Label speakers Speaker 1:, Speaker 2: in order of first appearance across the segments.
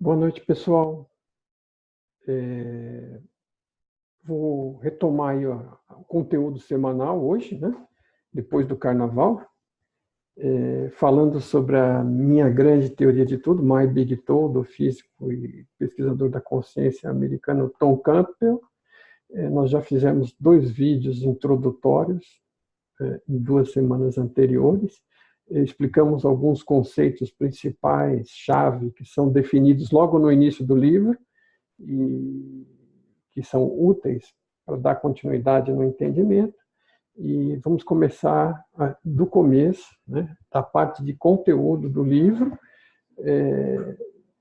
Speaker 1: Boa noite, pessoal. Vou retomar aí o conteúdo semanal hoje, né? Depois do Carnaval, falando sobre a minha grande teoria de tudo, My Big Toe, do físico e pesquisador da consciência americano Tom Campbell. Nós já fizemos 2 vídeos introdutórios em 2 semanas anteriores. Explicamos alguns conceitos principais, chave, que são definidos logo no início do livro, e que são úteis para dar continuidade no entendimento. E vamos começar do começo, né, da parte de conteúdo do livro.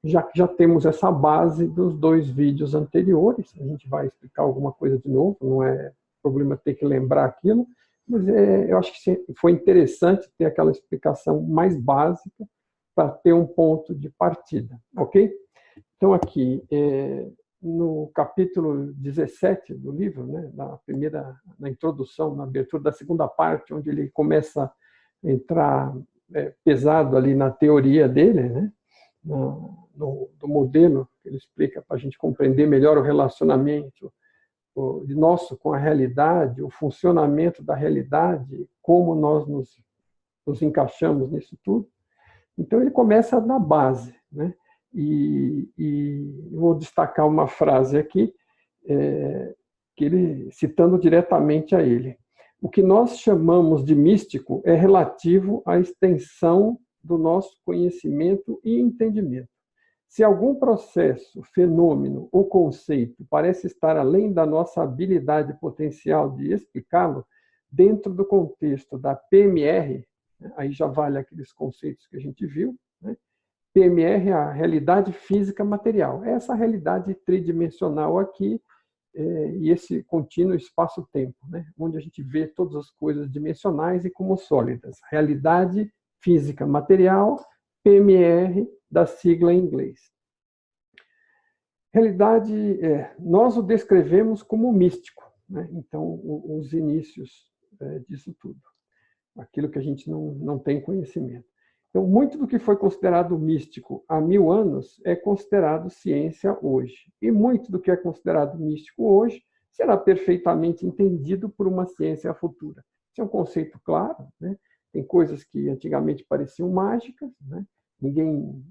Speaker 1: Já temos essa base dos 2 vídeos anteriores, a gente vai explicar alguma coisa de novo, não é problema ter que lembrar aquilo, mas eu acho que foi interessante ter aquela explicação mais básica para ter um ponto de partida, ok? Então, aqui, no capítulo 17 do livro, né, na introdução, na abertura da segunda parte, onde ele começa a entrar pesado ali na teoria dele, né, do modelo que ele explica para a gente compreender melhor o relacionamento nosso com a realidade, o funcionamento da realidade, como nós nos encaixamos nisso tudo. Então, ele começa na base, né? E vou destacar uma frase aqui, que ele, citando diretamente a ele. O que nós chamamos de místico é relativo à extensão do nosso conhecimento e entendimento. Se algum processo, fenômeno ou conceito parece estar além da nossa habilidade potencial de explicá-lo, dentro do contexto da PMR, aí já vale aqueles conceitos que a gente viu, né? PMR é a realidade física material. É essa realidade tridimensional aqui, e esse contínuo espaço-tempo, né? Onde a gente vê todas as coisas dimensionais e como sólidas. Realidade física material, PMR, da sigla em inglês. Realidade, nós o descrevemos como místico, né? Então, os inícios disso tudo. Aquilo que a gente não tem conhecimento. Então, muito do que foi considerado místico há 1000 anos é considerado ciência hoje. E muito do que é considerado místico hoje será perfeitamente entendido por uma ciência futura. Isso é um conceito claro, né? Tem coisas que antigamente pareciam mágicas, né? Ninguém,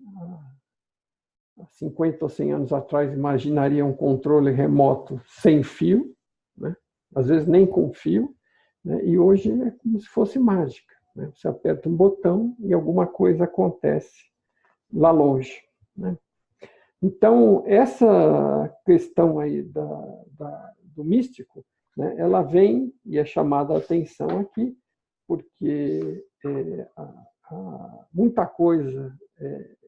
Speaker 1: há 50 ou 100 anos atrás, imaginaria um controle remoto sem fio, né? Às vezes nem com fio, né? E hoje é como se fosse mágica. Você aperta um botão e alguma coisa acontece lá longe, né? Então, essa questão aí do místico, né, ela vem e é chamada a atenção aqui, porque muita coisa,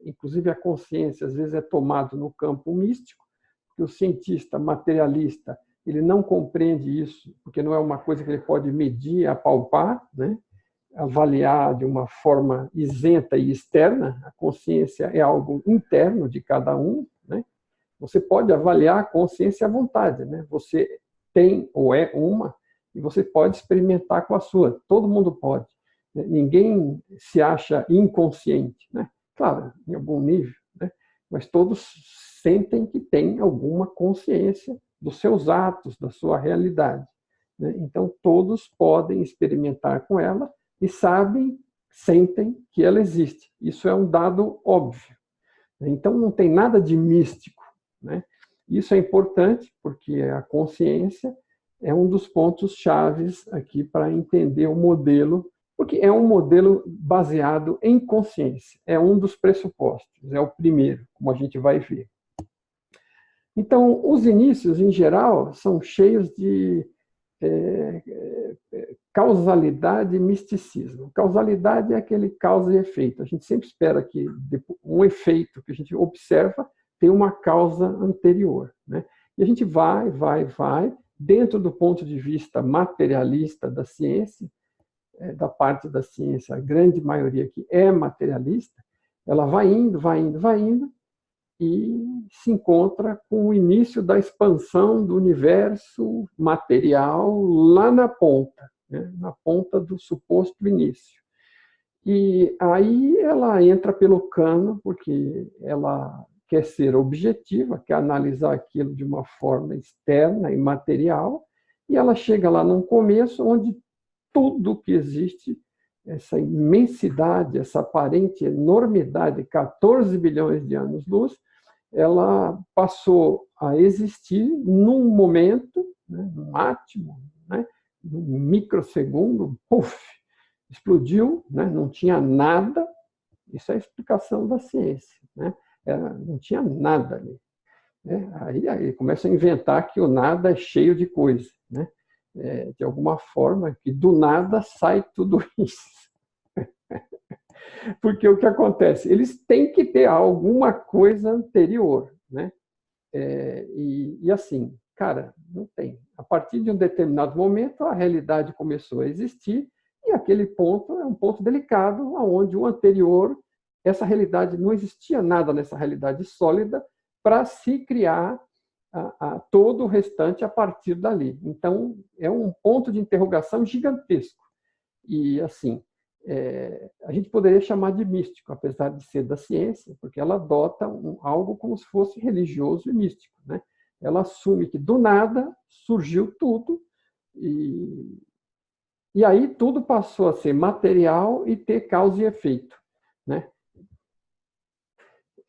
Speaker 1: inclusive a consciência, às vezes é tomado no campo místico, porque o cientista materialista ele não compreende isso, porque não é uma coisa que ele pode medir, apalpar, né? Avaliar de uma forma isenta e externa. A consciência é algo interno de cada um, né? Você pode avaliar a consciência à vontade, né? Você tem ou é uma e você pode experimentar com a sua. Todo mundo pode. Ninguém se acha inconsciente, né? Claro, em algum nível, né? Mas todos sentem que têm alguma consciência dos seus atos, da sua realidade, né? Então, todos podem experimentar com ela e sabem, sentem que ela existe. Isso é um dado óbvio. Então, não tem nada de místico, né? Isso é importante, porque a consciência é um dos pontos chaves aqui para entender o modelo, porque é um modelo baseado em consciência. É um dos pressupostos, é o primeiro, como a gente vai ver. Então, os inícios, em geral, são cheios de causalidade e misticismo. Causalidade é aquele causa e efeito. A gente sempre espera que um efeito que a gente observa tenha uma causa anterior, né? E a gente vai, dentro do ponto de vista materialista da ciência, da parte da ciência, a grande maioria que é materialista, ela vai indo, e se encontra com o início da expansão do universo material lá na ponta, né? Na ponta do suposto início. E aí ela entra pelo cano, porque ela quer ser objetiva, quer analisar aquilo de uma forma externa e material, e ela chega lá num começo onde tudo que existe, essa imensidade, essa aparente enormidade, 14 bilhões de anos-luz, ela passou a existir num momento, né, num átimo, né, num microsegundo, puff, explodiu, né, não tinha nada. Isso é a explicação da ciência, né? Não tinha nada ali, né? Aí começa a inventar que o nada é cheio de coisa, né? De alguma forma, que do nada sai tudo isso. Porque o que acontece? Eles têm que ter alguma coisa anterior, né? E assim, cara, não tem. A partir de um determinado momento, a realidade começou a existir, e aquele ponto é um ponto delicado, onde o anterior, essa realidade, não existia nada nessa realidade sólida para se criar todo o restante a partir dali. Então, é um ponto de interrogação gigantesco. E, assim, a gente poderia chamar de místico, apesar de ser da ciência, porque ela adota algo como se fosse religioso e místico, né? Ela assume que do nada surgiu tudo, e aí tudo passou a ser material e ter causa e efeito, né?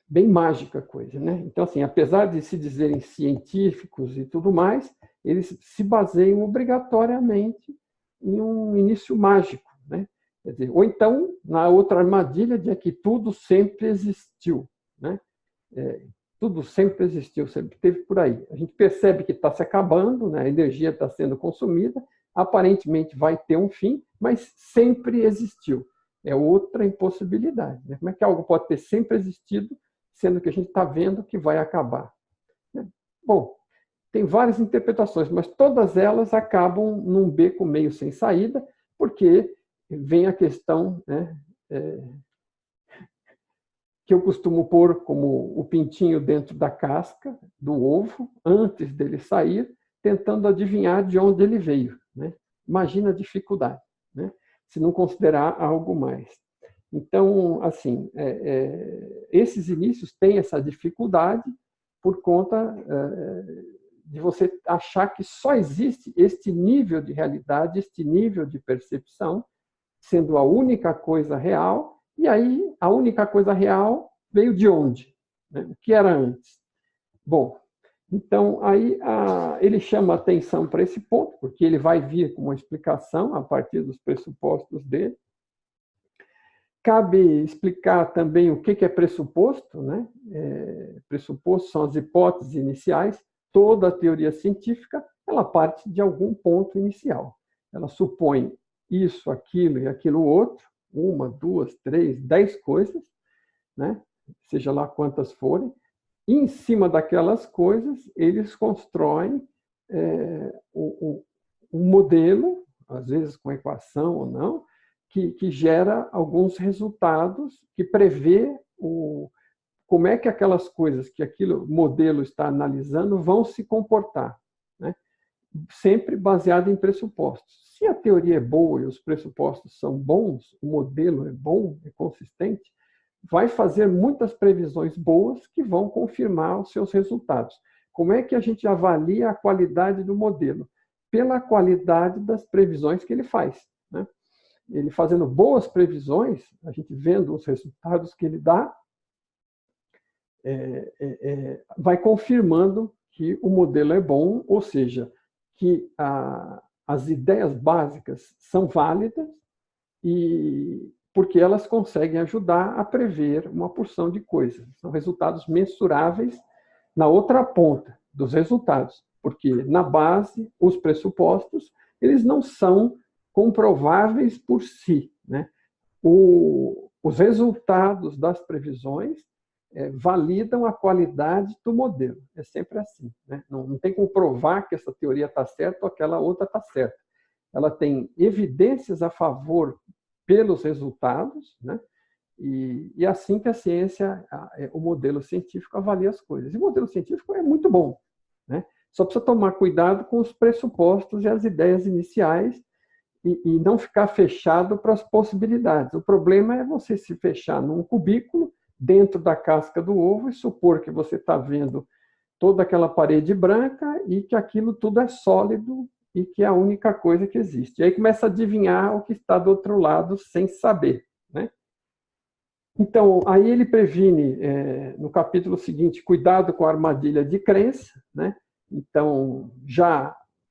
Speaker 1: Bem mágica a coisa, né? Então, assim, apesar de se dizerem científicos e tudo mais, eles se baseiam obrigatoriamente em um início mágico, né? Quer dizer, ou então, na outra armadilha de que tudo sempre existiu, né? Tudo sempre existiu, sempre esteve por aí. A gente percebe que está se acabando, né? A energia está sendo consumida, aparentemente vai ter um fim, mas sempre existiu. É outra impossibilidade, né? Como é que algo pode ter sempre existido, sendo que a gente está vendo que vai acabar? Bom, tem várias interpretações, mas todas elas acabam num beco meio sem saída, porque vem a questão, né, que eu costumo pôr como o pintinho dentro da casca do ovo, antes dele sair, tentando adivinhar de onde ele veio, né? Imagina a dificuldade, né? Se não considerar algo mais. Então, assim, esses inícios têm essa dificuldade por conta de você achar que só existe este nível de realidade, este nível de percepção, sendo a única coisa real, e aí a única coisa real veio de onde? Né? O que era antes? Bom, então aí ele chama atenção para esse ponto, porque ele vai vir com uma explicação a partir dos pressupostos dele. Cabe explicar também o que é pressuposto, né? Pressuposto são as hipóteses iniciais. Toda a teoria científica, ela parte de algum ponto inicial. Ela supõe isso, aquilo e aquilo outro, 1, 2, 3, 10 coisas, né? Seja lá quantas forem. E, em cima daquelas coisas, eles constroem um modelo, às vezes com equação ou não, que gera alguns resultados, que prevê como é que aquelas coisas que aquele modelo está analisando vão se comportar, né? Sempre baseado em pressupostos. Se a teoria é boa e os pressupostos são bons, o modelo é bom, é consistente, vai fazer muitas previsões boas que vão confirmar os seus resultados. Como é que a gente avalia a qualidade do modelo? Pela qualidade das previsões que ele faz, né? Ele fazendo boas previsões, a gente vendo os resultados que ele dá, vai confirmando que o modelo é bom, ou seja, que as ideias básicas são válidas, e porque elas conseguem ajudar a prever uma porção de coisas. São resultados mensuráveis na outra ponta dos resultados, porque na base, os pressupostos, eles não são comprováveis por si, né? Os resultados das previsões validam a qualidade do modelo. É sempre assim, né? Não tem como provar que essa teoria está certa ou aquela outra está certa. Ela tem evidências a favor pelos resultados, né? E é assim que a ciência, o modelo científico avalia as coisas. E o modelo científico é muito bom, né? Só precisa tomar cuidado com os pressupostos e as ideias iniciais e não ficar fechado para as possibilidades. O problema é você se fechar num cubículo dentro da casca do ovo e supor que você está vendo toda aquela parede branca e que aquilo tudo é sólido e que é a única coisa que existe. E aí começa a adivinhar o que está do outro lado sem saber, né? Então, aí ele previne, no capítulo seguinte, cuidado com a armadilha de crença, né? Então,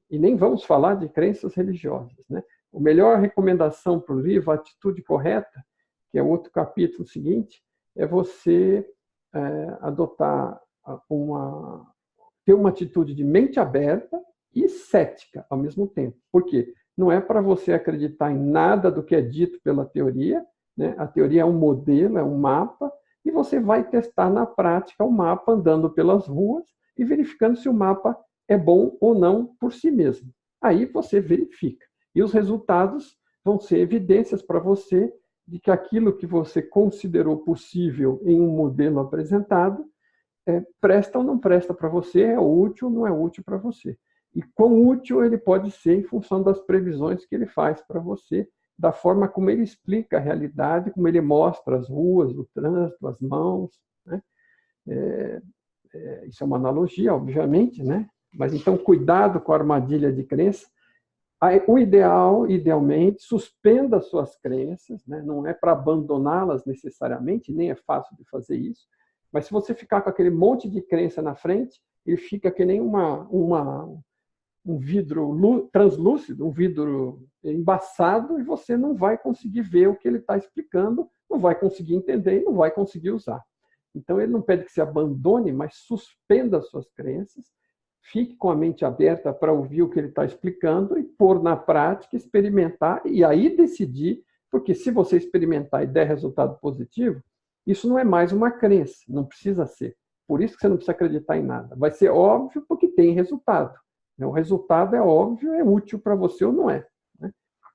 Speaker 1: e nem vamos falar de crenças religiosas, né? A melhor recomendação para o livro, a atitude correta, que é outro capítulo seguinte, é você ter uma atitude de mente aberta e cética ao mesmo tempo. Por quê? Não é para você acreditar em nada do que é dito pela teoria, né? A teoria é um modelo, é um mapa, e você vai testar na prática o mapa andando pelas ruas e verificando se o mapa é bom ou não por si mesmo. Aí você verifica. E os resultados vão ser evidências para você de que aquilo que você considerou possível em um modelo apresentado presta ou não presta para você, é útil ou não é útil para você. E quão útil ele pode ser em função das previsões que ele faz para você, da forma como ele explica a realidade, como ele mostra as ruas, o trânsito, as mãos, né? Isso é uma analogia, obviamente, né? Mas então, cuidado com a armadilha de crença. O idealmente, suspenda suas crenças, né? Não é para abandoná-las necessariamente, nem é fácil de fazer isso, mas se você ficar com aquele monte de crença na frente, ele fica que nem um vidro translúcido, um vidro embaçado, e você não vai conseguir ver o que ele está explicando, não vai conseguir entender e não vai conseguir usar. Então, ele não pede que se abandone, mas suspenda suas crenças, fique com a mente aberta para ouvir o que ele está explicando e pôr na prática, experimentar e aí decidir, porque se você experimentar e der resultado positivo, isso não é mais uma crença, não precisa ser. Por isso que você não precisa acreditar em nada. Vai ser óbvio porque tem resultado. O resultado é óbvio, é útil para você ou não é.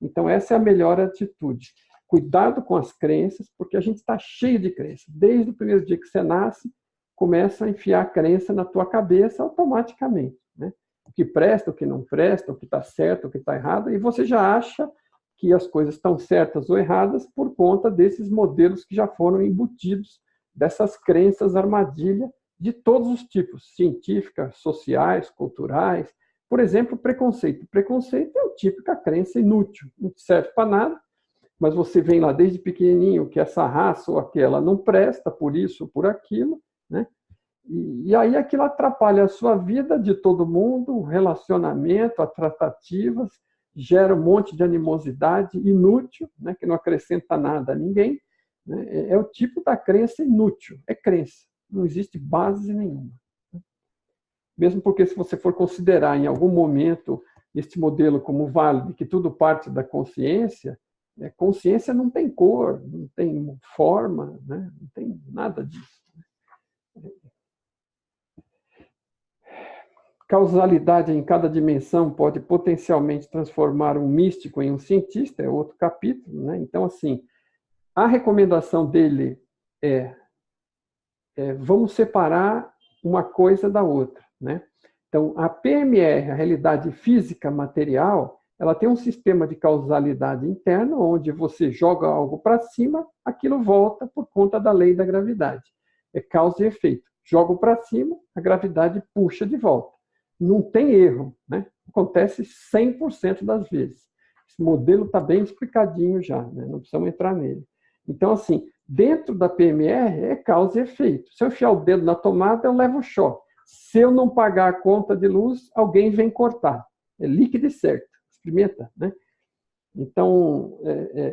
Speaker 1: Então, essa é a melhor atitude. Cuidado com as crenças, porque a gente está cheio de crenças. Desde o primeiro dia que você nasce, começa a enfiar a crença na tua cabeça automaticamente, né? O que presta, o que não presta, o que está certo, o que está errado, e você já acha que as coisas estão certas ou erradas por conta desses modelos que já foram embutidos, dessas crenças armadilha de todos os tipos, científicas, sociais, culturais. Por exemplo, preconceito. Preconceito é a típica crença inútil, não serve para nada, mas você vem lá desde pequenininho que essa raça ou aquela não presta por isso ou por aquilo, né? E aí aquilo atrapalha a sua vida, de todo mundo, o relacionamento, as tratativas, gera um monte de animosidade inútil, né? Que não acrescenta nada a ninguém, né? É o tipo da crença inútil, é crença, não existe base nenhuma. Mesmo porque se você for considerar em algum momento este modelo como válido, que tudo parte da consciência, consciência não tem cor, não tem forma, né? Não tem nada disso. Causalidade em cada dimensão pode potencialmente transformar um místico em um cientista, é outro capítulo, né? Então, assim, a recomendação dele vamos separar uma coisa da outra, né? Então, a PMR, a realidade física material, ela tem um sistema de causalidade interna, onde você joga algo para cima, aquilo volta por conta da lei da gravidade. É causa e efeito. Jogo para cima, a gravidade puxa de volta. Não tem erro, né? Acontece 100% das vezes. Esse modelo está bem explicadinho já, né? Não precisamos entrar nele. Então, assim, dentro da PMR é causa e efeito. Se eu enfiar o dedo na tomada, eu levo choque. Se eu não pagar a conta de luz, alguém vem cortar. É líquido e certo. Experimenta, né? Então,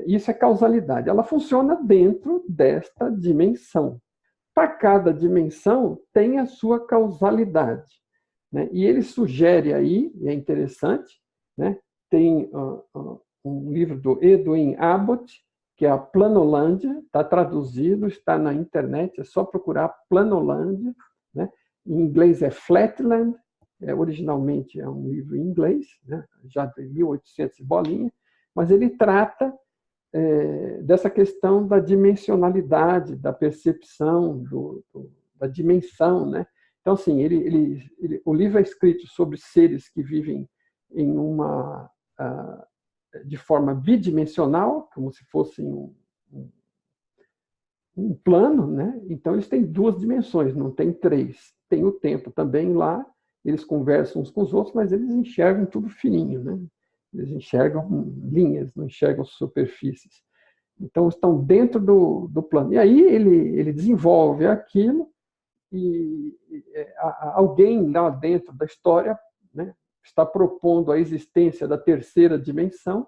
Speaker 1: isso é causalidade. Ela funciona dentro desta dimensão. Para cada dimensão, tem a sua causalidade, né? E ele sugere aí, e é interessante, né? Tem um livro do Edwin Abbott, que é a Planolândia, está traduzido, está na internet, é só procurar Planolândia, né? Em inglês é Flatland, originalmente é um livro em inglês, né? Já de 1800 bolinha, mas ele trata dessa questão da dimensionalidade, da percepção, da dimensão, né? Então, assim, o livro é escrito sobre seres que vivem em de forma bidimensional, como se fossem um plano, né? Então eles têm duas dimensões, não tem três. Tem o tempo também lá, eles conversam uns com os outros, mas eles enxergam tudo fininho, né? Eles enxergam linhas, não enxergam superfícies. Então estão dentro do plano. E aí ele desenvolve aquilo e alguém lá dentro da história, né, está propondo a existência da terceira dimensão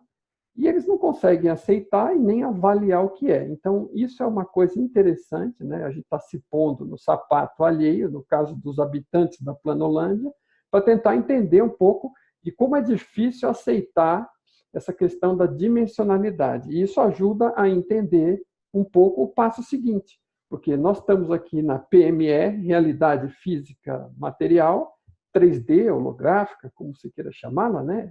Speaker 1: e eles não conseguem aceitar e nem avaliar o que é. Então, isso é uma coisa interessante, né? A gente está se pondo no sapato alheio, no caso dos habitantes da Planolândia, para tentar entender um pouco de como é difícil aceitar essa questão da dimensionalidade. E isso ajuda a entender um pouco o passo seguinte, porque nós estamos aqui na PMR, realidade física material, 3D, holográfica, como você queira chamá-la, né?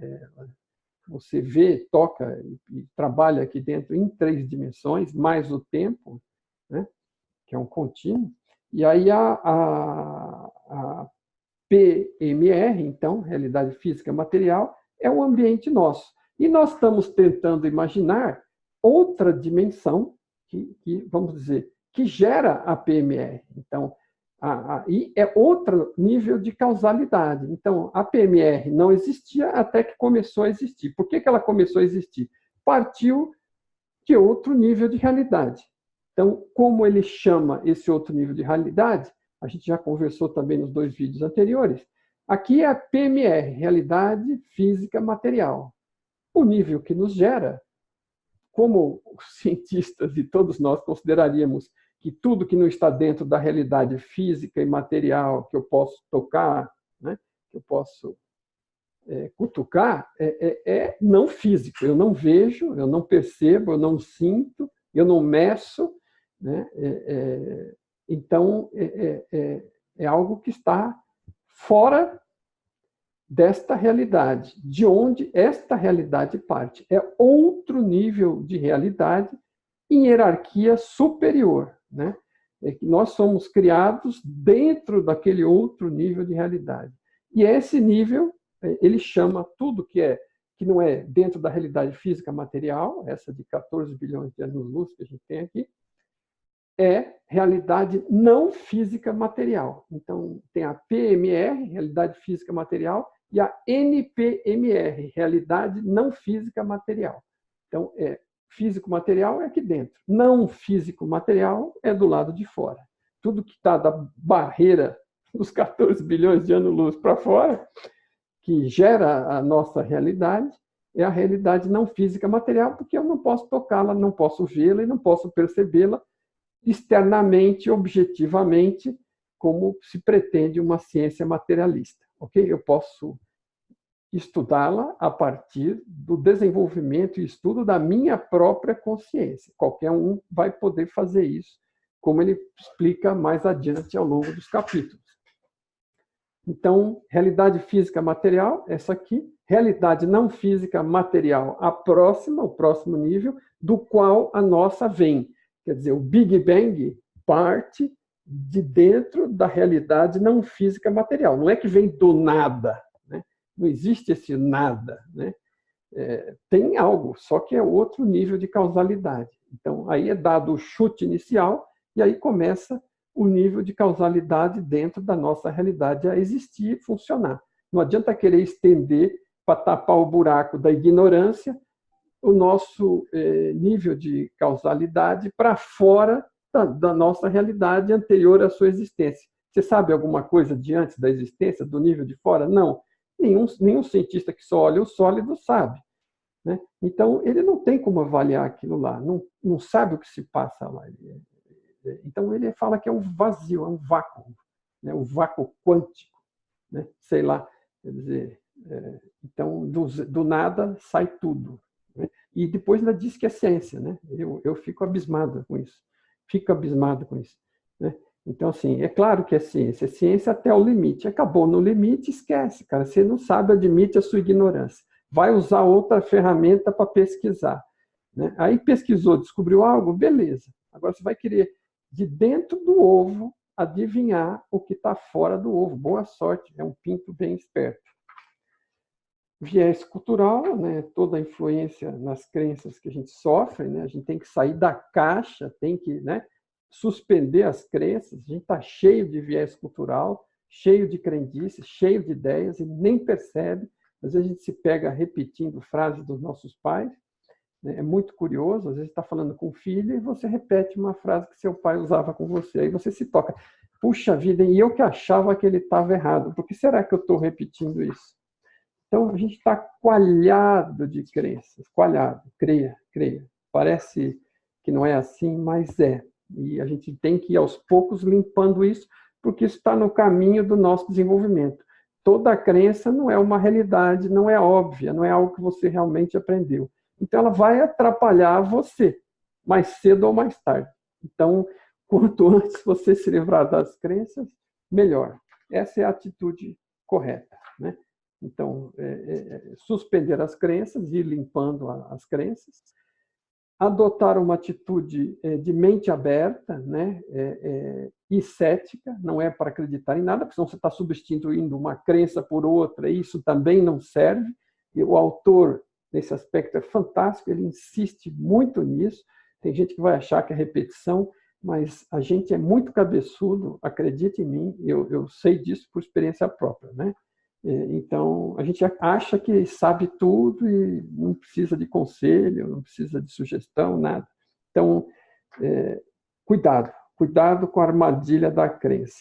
Speaker 1: Você vê, toca e trabalha aqui dentro em 3 dimensões, mais o tempo, né? Que é um contínuo. E aí a PMR, então, realidade física material, é o ambiente nosso. E nós estamos tentando imaginar outra dimensão que vamos dizer, que gera a PMR. Então, e é outro nível de causalidade. Então, a PMR não existia até que começou a existir. Por que ela começou a existir? Partiu de outro nível de realidade. Então, como ele chama esse outro nível de realidade, a gente já conversou também nos 2 vídeos anteriores, aqui é a PMR, realidade física material. O nível que nos gera, como os cientistas e todos nós consideraríamos que tudo que não está dentro da realidade física e material, que eu posso tocar, né, que eu posso cutucar, é não físico. Eu não vejo, eu não percebo, eu não sinto, eu não meço. Né? Então, é algo que está fora desta realidade, de onde esta realidade parte. É outro nível de realidade em hierarquia superior, né? É que nós somos criados dentro daquele outro nível de realidade. E esse nível, ele chama tudo que não é dentro da realidade física material, essa de 14 bilhões de anos-luz que a gente tem aqui, é realidade não física material. Então, tem a PMR, realidade física material, e a NPMR, realidade não física material. Então, físico-material é aqui dentro. Não físico-material é do lado de fora. Tudo que está da barreira dos 14 bilhões de anos-luz para fora, que gera a nossa realidade, é a realidade não física material, porque eu não posso tocá-la, não posso vê-la e não posso percebê-la externamente, objetivamente, como se pretende uma ciência materialista. Okay? Eu posso estudá-la a partir do desenvolvimento e estudo da minha própria consciência. Qualquer um vai poder fazer isso, como ele explica mais adiante ao longo dos capítulos. Então, realidade física material, essa aqui. Realidade não física material, a próxima, o próximo nível, do qual a nossa vem. Quer dizer, o Big Bang parte de dentro da realidade não física material. Não é que vem do nada, né? Não existe esse nada, né? Tem algo, só que é outro nível de causalidade. Então, aí é dado o chute inicial e aí começa o nível de causalidade dentro da nossa realidade a existir e funcionar. Não adianta querer estender para tapar o buraco da ignorância o nosso nível de causalidade para fora da nossa realidade anterior à sua existência. Você sabe alguma coisa de antes da existência, do nível de fora? Não. Nenhum cientista que só olha o sólido sabe. Né? Então, ele não tem como avaliar aquilo lá, não sabe o que se passa lá. Então, ele fala que é um vazio, é um vácuo, né? Um vácuo quântico, né? Sei lá, quer dizer, então, do nada sai tudo. Né? E depois ainda diz que é ciência, né? Eu fico abismado com isso, Né? Então, assim, é claro que é ciência até o limite. Acabou no limite, esquece, cara. Você não sabe, admite a sua ignorância. Vai usar outra ferramenta para pesquisar. Né? Aí pesquisou, descobriu algo, beleza. Agora você vai querer, de dentro do ovo, adivinhar o que está fora do ovo. Boa sorte, é um pinto bem esperto. Viés cultural, né? Toda a influência nas crenças que a gente sofre, né? A gente tem que sair da caixa, tem que, né? suspender as crenças. A gente está cheio de viés cultural, cheio de crendices, cheio de ideias e nem percebe. Às vezes a gente se pega repetindo frases dos nossos pais, né? É muito curioso, às vezes está falando com o filho e você repete uma frase que seu pai usava com você, aí você se toca. Puxa vida, e eu que achava que ele estava errado, por que será que eu estou repetindo isso? Então, a gente está coalhado de crenças, coalhado, creia, creia. Parece que não é assim, mas é. E a gente tem que ir aos poucos limpando isso, porque isso está no caminho do nosso desenvolvimento. Toda crença não é uma realidade, não é óbvia, não é algo que você realmente aprendeu. Então, ela vai atrapalhar você, mais cedo ou mais tarde. Então, quanto antes você se livrar das crenças, melhor. Essa é a atitude correta, né? Então, suspender as crenças, ir limpando as crenças, adotar uma atitude de mente aberta, né? E cética, não é para acreditar em nada, porque senão você está substituindo uma crença por outra, e isso também não serve. E o autor, nesse aspecto, é fantástico, ele insiste muito nisso. Tem gente que vai achar que é repetição, mas a gente é muito cabeçudo, acredite em mim, eu sei disso por experiência própria, né? Então, a gente acha que sabe tudo e não precisa de conselho, não precisa de sugestão, nada. Então, cuidado, cuidado com a armadilha da crença.